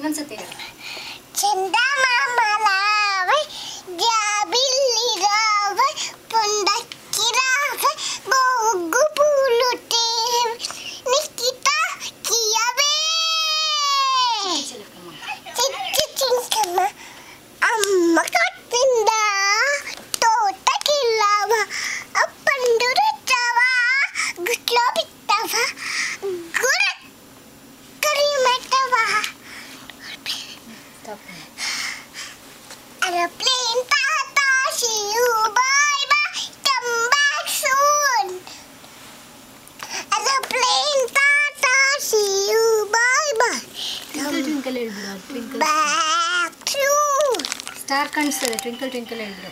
ಇನ್ನೊಂದ್ಸತಿ ಚಂದಮಾಮಲಾವೆ ಜಾಬಿಲ್ಲಿರಾವೆ ಪುಂಡಕ್ಕಿರಾವೆ ಗೋಗು ಬೂಲುತ್ತೇವೆ ನಿಶ್ಚಿತ ಕಿಯವೇ ಚಿಕ್ಕಮ್ಮ ಅಮ್ಮ ಕೊಟ್ಟಿಂದ ತೋಟಕ್ಕಿಲ್ಲವ ಅಪ್ಪಂದು ರುಚವ ಗುಟ್ಲೋ ಬಿತ್ತವ ಗುರ ಕರಿಮಟ್ಟವ Airplane Tata, see you, bye bye, come back soon. Airplane Tata, see you, bye bye, twinkle ಹೇಳ್ಬಿಡು twinkle back soon. Star ಕಾಣಿಸ್ತದೆ twinkle twinkle ಹೇಳ್ಬಿಡು